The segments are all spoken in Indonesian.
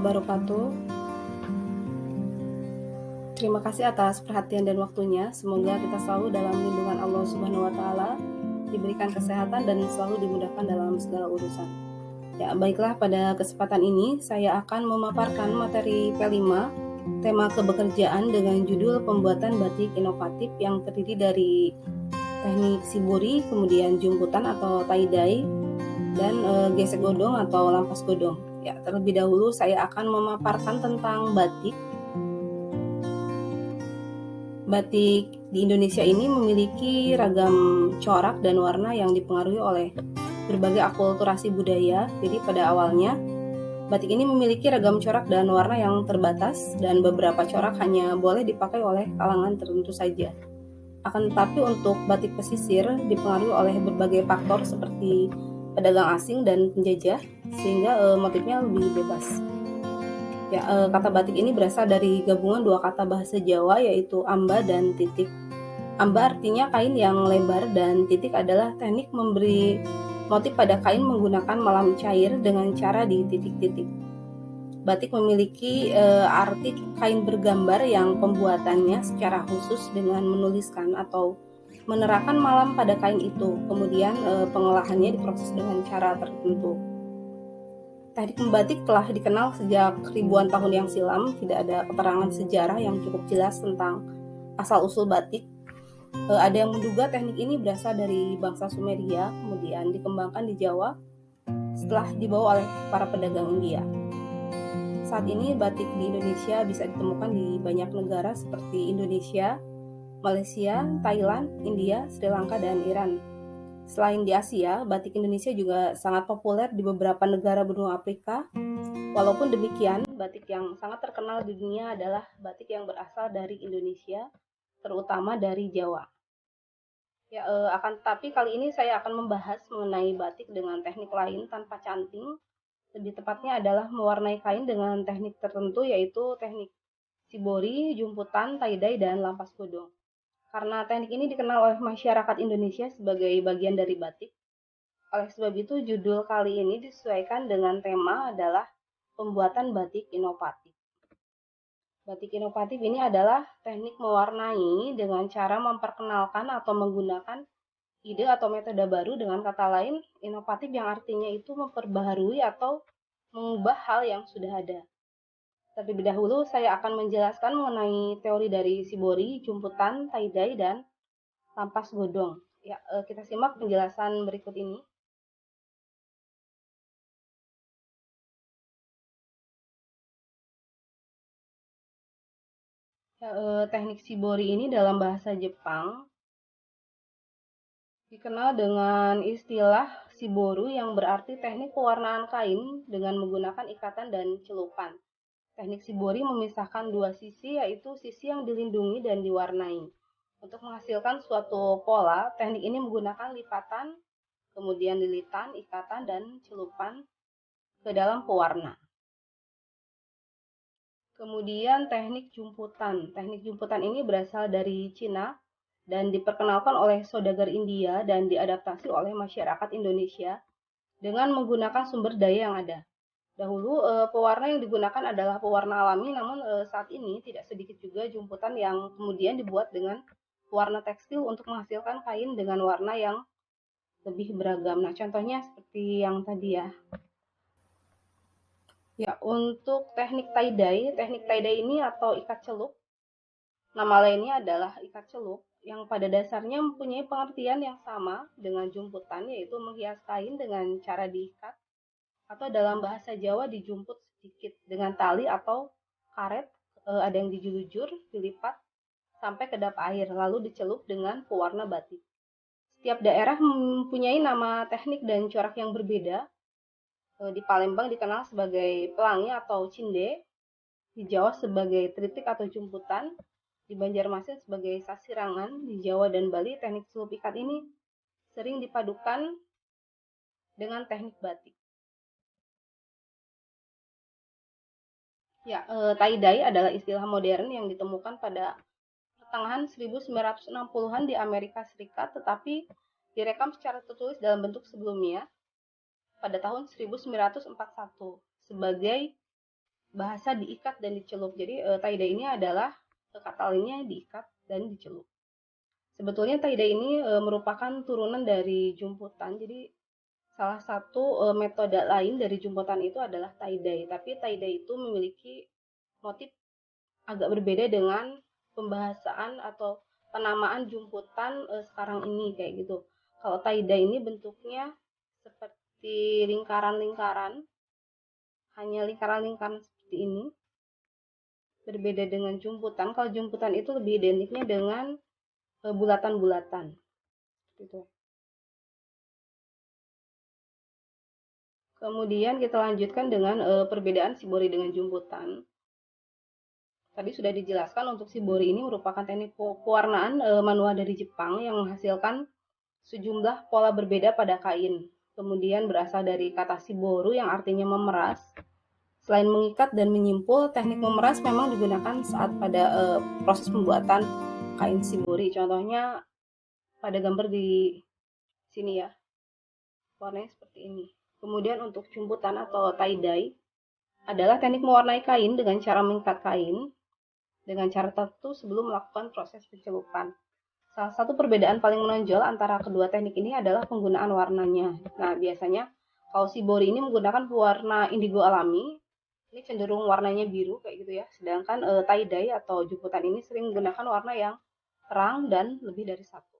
wabarakatuh. Terima kasih atas perhatian dan waktunya. Semoga kita selalu dalam lindungan Allah Subhanahu wa taala, diberikan kesehatan dan selalu dimudahkan dalam segala urusan. Ya, baiklah, pada kesempatan ini saya akan memaparkan materi P5, tema kebekerjaan dengan judul pembuatan batik inovatif yang terdiri dari teknik shibori, kemudian jumputan atau tie-dye, dan gesek godong atau lampas godong. Ya, terlebih dahulu saya akan memaparkan tentang batik. Batik di Indonesia ini memiliki ragam corak dan warna yang dipengaruhi oleh berbagai akulturasi budaya. Jadi pada awalnya, batik ini memiliki ragam corak dan warna yang terbatas, dan beberapa corak hanya boleh dipakai oleh kalangan tertentu saja. Akan tetapi untuk batik pesisir dipengaruhi oleh berbagai faktor seperti pedagang asing dan penjajah, sehingga motifnya lebih bebas. Ya, kata batik ini berasal dari gabungan dua kata bahasa Jawa, yaitu amba dan titik. Amba artinya kain yang lebar, dan titik adalah teknik memberi motif pada kain menggunakan malam cair dengan cara di titik-titik. Batik memiliki arti kain bergambar yang pembuatannya secara khusus dengan menuliskan atau menerapkan malam pada kain itu. Kemudian pengolahannya diproses dengan cara tertentu. Teknik membatik telah dikenal sejak ribuan tahun yang silam. Tidak ada keterangan sejarah yang cukup jelas tentang asal-usul batik. Ada yang menduga teknik ini berasal dari bangsa Sumeria, kemudian dikembangkan di Jawa setelah dibawa oleh para pedagang India. Saat ini batik di Indonesia bisa ditemukan di banyak negara seperti Indonesia, Malaysia, Thailand, India, Sri Lanka, dan Iran. Selain di Asia, batik Indonesia juga sangat populer di beberapa negara benua Afrika. Walaupun demikian, batik yang sangat terkenal di dunia adalah batik yang berasal dari Indonesia, terutama dari Jawa. Ya, akan tetapi kali ini saya akan membahas mengenai batik dengan teknik lain tanpa canting. Lebih tepatnya adalah mewarnai kain dengan teknik tertentu, yaitu teknik shibori, jumputan, tie-dye, dan lampas godong. Karena teknik ini dikenal oleh masyarakat Indonesia sebagai bagian dari batik. Oleh sebab itu, judul kali ini disesuaikan dengan tema adalah pembuatan batik inovatif. Batik inovatif ini adalah teknik mewarnai dengan cara memperkenalkan atau menggunakan ide atau metode baru. Dengan kata lain, inovatif yang artinya itu memperbaharui atau mengubah hal yang sudah ada. Terlebih dahulu saya akan menjelaskan mengenai teori dari shibori, jumputan, tie-dye, dan lampas godong. Ya, kita simak penjelasan berikut ini. Ya, teknik shibori ini dalam bahasa Jepang dikenal dengan istilah shiboru yang berarti teknik pewarnaan kain dengan menggunakan ikatan dan celupan. Teknik shibori memisahkan dua sisi, yaitu sisi yang dilindungi dan diwarnai. Untuk menghasilkan suatu pola, teknik ini menggunakan lipatan, kemudian lilitan, ikatan, dan celupan ke dalam pewarna. Kemudian teknik jumputan. Teknik jumputan ini berasal dari Cina dan diperkenalkan oleh saudagar India dan diadaptasi oleh masyarakat Indonesia dengan menggunakan sumber daya yang ada. Dahulu pewarna yang digunakan adalah pewarna alami, namun saat ini tidak sedikit juga jumputan yang kemudian dibuat dengan pewarna tekstil untuk menghasilkan kain dengan warna yang lebih beragam. Nah, contohnya seperti yang tadi ya. Ya, untuk teknik tie-dye ini atau ikat celup, nama lainnya adalah ikat celup, yang pada dasarnya mempunyai pengertian yang sama dengan jumputan, yaitu menghias kain dengan cara diikat atau dalam bahasa Jawa dijumput sedikit dengan tali atau karet, ada yang dijulujur, dilipat sampai kedap air, lalu dicelup dengan pewarna batik. Setiap daerah mempunyai nama teknik dan corak yang berbeda. Di Palembang dikenal sebagai pelangi atau cinde, di Jawa sebagai tritik atau jumputan, di Banjarmasin sebagai sasirangan, di Jawa dan Bali teknik celup ikat ini sering dipadukan dengan teknik batik. Ya, tie-dye adalah istilah modern yang ditemukan pada pertengahan 1960-an di Amerika Serikat, tetapi direkam secara tertulis dalam bentuk sebelumnya pada tahun 1941 sebagai bahasa diikat dan dicelup. Jadi tie-dye ini adalah kata lainnya diikat dan dicelup. Sebetulnya tie-dye ini merupakan turunan dari jumputan. Jadi salah satu metode lain dari jumputan itu adalah tie-dye. Tapi tie-dye itu memiliki motif agak berbeda dengan pembahasan atau penamaan jumputan sekarang ini kayak gitu. Kalau tie-dye ini bentuknya seperti lingkaran-lingkaran, hanya lingkaran-lingkaran seperti ini. Berbeda dengan jumputan. Kalau jumputan itu lebih identiknya dengan bulatan-bulatan. Gitu. Kemudian kita lanjutkan dengan perbedaan shibori dengan jumputan. Tadi sudah dijelaskan untuk shibori ini merupakan teknik pewarnaan manual dari Jepang yang menghasilkan sejumlah pola berbeda pada kain. Kemudian berasal dari kata shiboru yang artinya memeras. Selain mengikat dan menyimpul, teknik memeras memang digunakan saat pada proses pembuatan kain shibori. Contohnya pada gambar di sini ya, warnanya seperti ini. Kemudian untuk jumputan atau tie-dye adalah teknik mewarnai kain dengan cara mengikat kain dengan cara tertentu sebelum melakukan proses pencelupan. Salah satu perbedaan paling menonjol antara kedua teknik ini adalah penggunaan warnanya. Nah, biasanya kalau shibori ini menggunakan pewarna indigo alami, ini cenderung warnanya biru kayak gitu ya. Sedangkan tie-dye atau jumputan ini sering menggunakan warna yang terang dan lebih dari satu.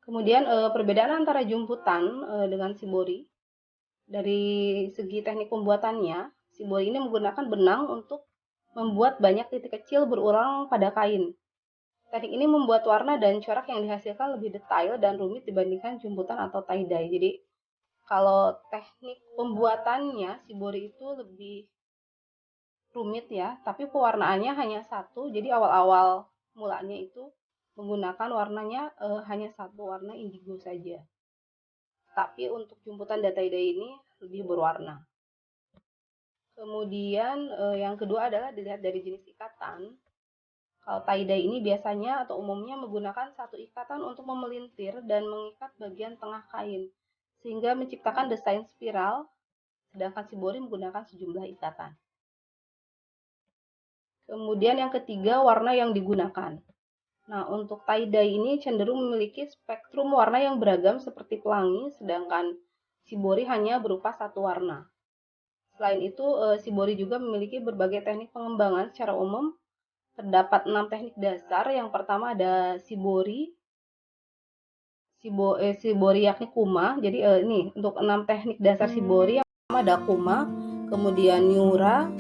Kemudian perbedaan antara jumputan dengan shibori dari segi teknik pembuatannya, shibori ini menggunakan benang untuk membuat banyak titik kecil berulang pada kain. Teknik ini membuat warna dan corak yang dihasilkan lebih detail dan rumit dibandingkan jumputan atau tie-dye. Jadi kalau teknik pembuatannya shibori itu lebih rumit ya, tapi pewarnaannya hanya satu. Jadi awal-awal mulanya itu menggunakan warnanya hanya satu warna indigo saja. Tapi untuk jumputan dan tie-dye ini lebih berwarna. Kemudian yang kedua adalah dilihat dari jenis ikatan. Kalau tie-dye ini biasanya atau umumnya menggunakan satu ikatan untuk memelintir dan mengikat bagian tengah kain, sehingga menciptakan desain spiral, sedangkan shibori menggunakan sejumlah ikatan. Kemudian yang ketiga, warna yang digunakan. Nah, untuk tie-dye ini cenderung memiliki spektrum warna yang beragam seperti pelangi, sedangkan shibori hanya berupa satu warna. Selain itu, shibori juga memiliki berbagai teknik pengembangan secara umum. Terdapat 6 teknik dasar. Yang pertama ada shibori, shibori yakni kuma. Jadi ini untuk 6 teknik dasar shibori. Yang pertama ada kuma, kemudian miura,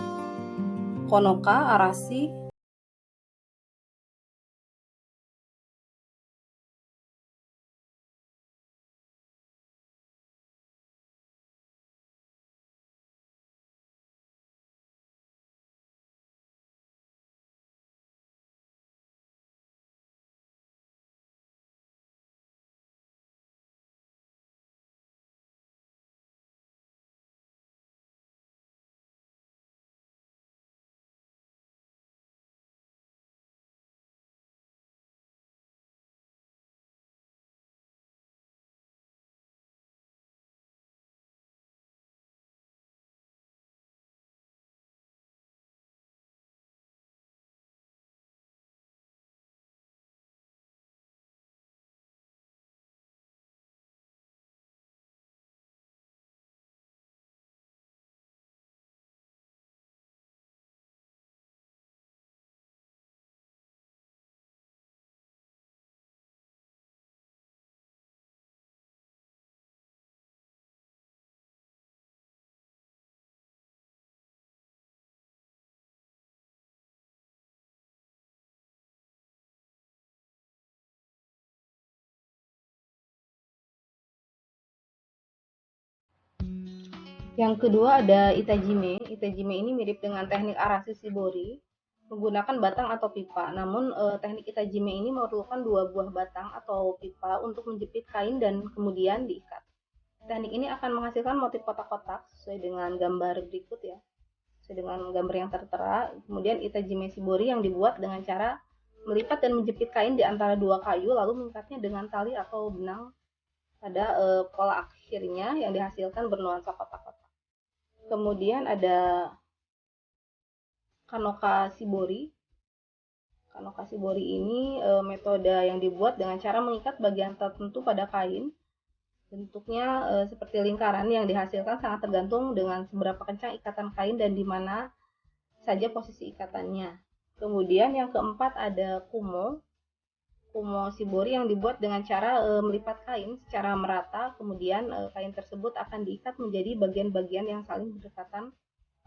konoka, arashi, Yang kedua ada itajime. Itajime ini mirip dengan teknik arashi shibori, menggunakan batang atau pipa. Namun teknik itajime ini memerlukan dua buah batang atau pipa untuk menjepit kain dan kemudian diikat. Teknik ini akan menghasilkan motif kotak-kotak sesuai dengan gambar berikut ya. Sesuai dengan gambar yang tertera. Kemudian itajime shibori yang dibuat dengan cara melipat dan menjepit kain di antara dua kayu lalu mengikatnya dengan tali atau benang Ada pola akhirnya yang dihasilkan bernuansa kotak-kotak. Kemudian ada Kanoka Shibori. Kanoka Shibori ini metode yang dibuat dengan cara mengikat bagian tertentu pada kain. Bentuknya seperti lingkaran yang dihasilkan sangat tergantung dengan seberapa kencang ikatan kain dan di mana saja posisi ikatannya. Kemudian yang keempat ada Kumo. Kumo Shibori yang dibuat dengan cara melipat kain secara merata, kemudian kain tersebut akan diikat menjadi bagian-bagian yang saling berdekatan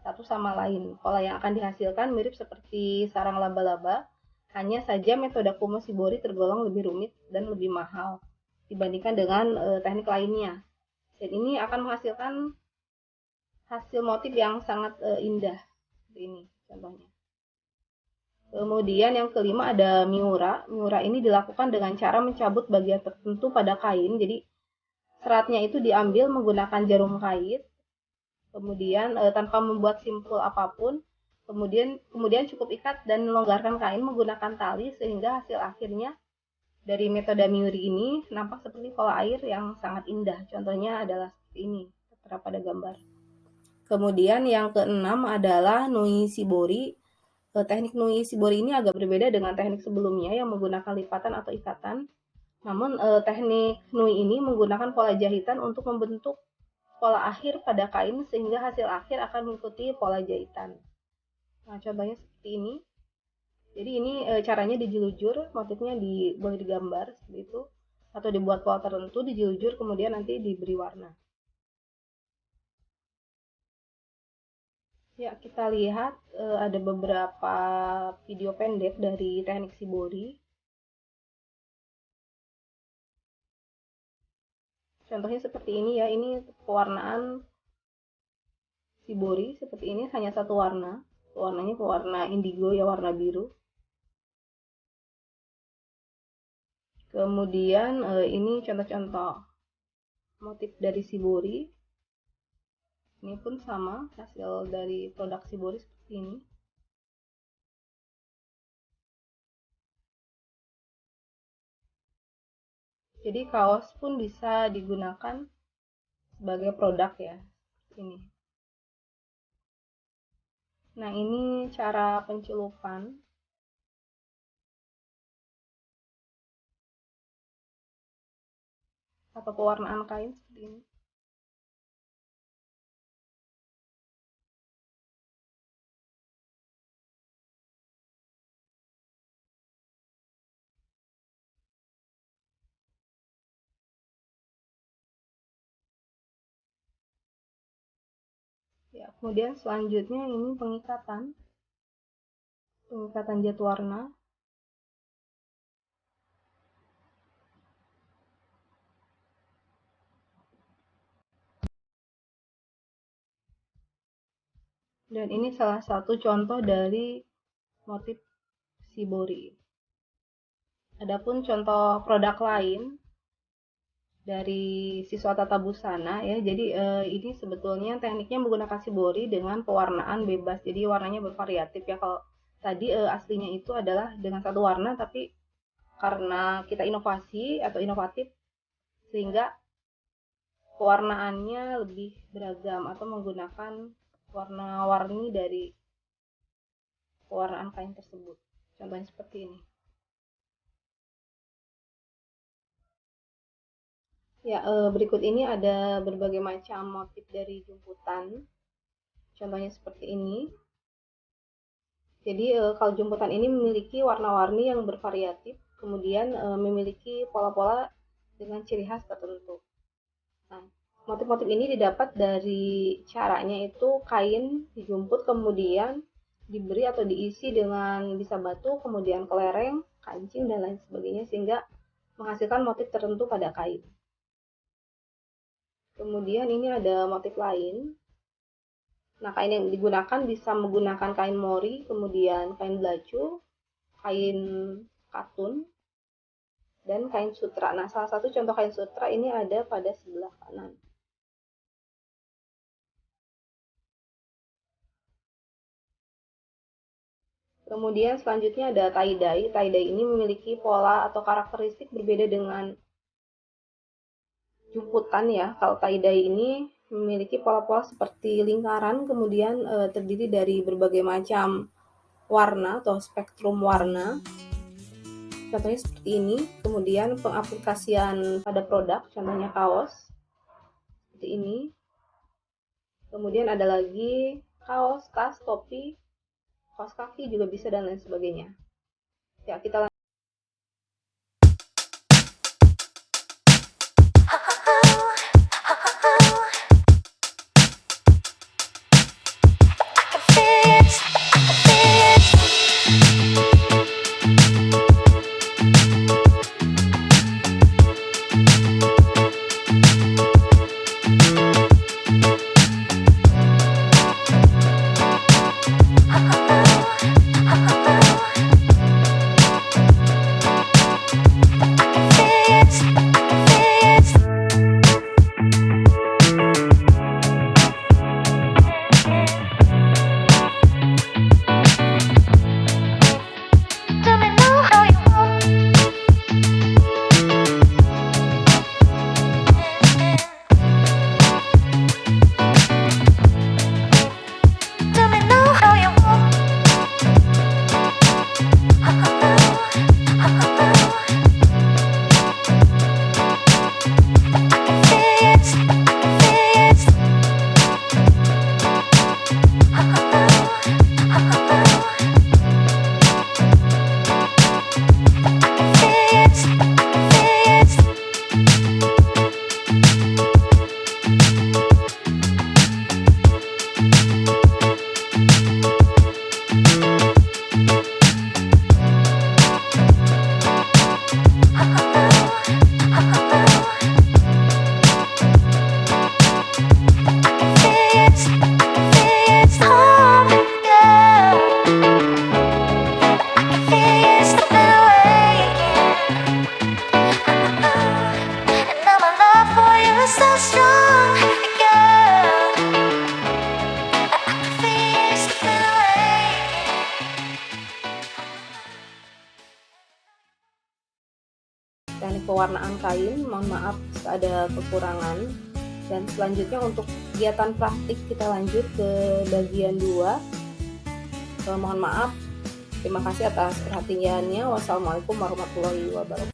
satu sama lain. Pola yang akan dihasilkan mirip seperti sarang laba-laba, hanya saja metode Kumo Shibori tergolong lebih rumit dan lebih mahal dibandingkan dengan teknik lainnya. Dan ini akan menghasilkan hasil motif yang sangat indah. Ini contohnya. Kemudian yang kelima ada Miura. Miura ini dilakukan dengan cara mencabut bagian tertentu pada kain. Jadi seratnya itu diambil menggunakan jarum kait. Kemudian tanpa membuat simpul apapun. Kemudian cukup ikat dan melonggarkan kain menggunakan tali sehingga hasil akhirnya dari metode Miuri ini nampak seperti pola air yang sangat indah. Contohnya adalah seperti ini, tertera pada gambar. Kemudian yang keenam adalah Nui Shibori. Teknik Nui Shibori ini agak berbeda dengan teknik sebelumnya yang menggunakan lipatan atau ikatan. Namun teknik Nui ini menggunakan pola jahitan untuk membentuk pola akhir pada kain sehingga hasil akhir akan mengikuti pola jahitan. Nah, contohnya seperti ini. Jadi ini caranya dijilujur, motifnya boleh digambar seperti itu atau dibuat pola tertentu, dijilujur kemudian nanti diberi warna. Ya, kita lihat ada beberapa video pendek dari teknik Shibori. Contohnya seperti ini ya, ini pewarnaan Shibori seperti ini, hanya satu warna. Warnanya warna indigo ya, warna biru. Kemudian ini contoh-contoh motif dari Shibori. Ini pun sama, hasil dari produk Shibori seperti ini. Jadi kaos pun bisa digunakan sebagai produk ya. Ini. Nah, ini cara pencelupan. Atau pewarnaan kain seperti ini. Ya, kemudian selanjutnya ini pengikatan jet warna. Dan ini salah satu contoh dari motif Shibori. Adapun contoh produk lain dari siswa tata busana ya. Jadi ini sebetulnya tekniknya menggunakan Shibori dengan pewarnaan bebas. Jadi warnanya bervariatif ya. Kalau tadi aslinya itu adalah dengan satu warna, tapi karena kita inovasi atau inovatif sehingga pewarnaannya lebih beragam atau menggunakan warna-warni dari pewarnaan kain tersebut. Contohnya seperti ini. Ya, berikut ini ada berbagai macam motif dari jumputan. Contohnya seperti ini. Jadi kalau jumputan ini memiliki warna-warni yang bervariatif, kemudian memiliki pola-pola dengan ciri khas tertentu. Nah, motif-motif ini didapat dari caranya itu kain dijumput kemudian diberi atau diisi dengan bisa batu, kemudian kelereng, kancing dan lain sebagainya sehingga menghasilkan motif tertentu pada kain. Kemudian ini ada motif lain. Nah, kain yang digunakan bisa menggunakan kain mori, kemudian kain belacu, kain katun, dan kain sutra. Nah, salah satu contoh kain sutra ini ada pada sebelah kanan. Kemudian selanjutnya ada tie-dye. Tie-dye ini memiliki pola atau karakteristik berbeda dengan jumputan ya. Kalau tie-dye ini memiliki pola-pola seperti lingkaran, kemudian terdiri dari berbagai macam warna atau spektrum warna. Contohnya seperti ini. Kemudian pengaplikasian pada produk, contohnya kaos seperti ini. Kemudian ada lagi kaos, tas, topi, kaos kaki juga bisa, dan lain sebagainya. Ya, kita teknik pewarnaan kain. Mohon maaf jika ada kekurangan. Dan selanjutnya untuk kegiatan praktik kita lanjut ke bagian 2. Mohon maaf. Terima kasih atas perhatiannya. Wassalamualaikum warahmatullahi wabarakatuh.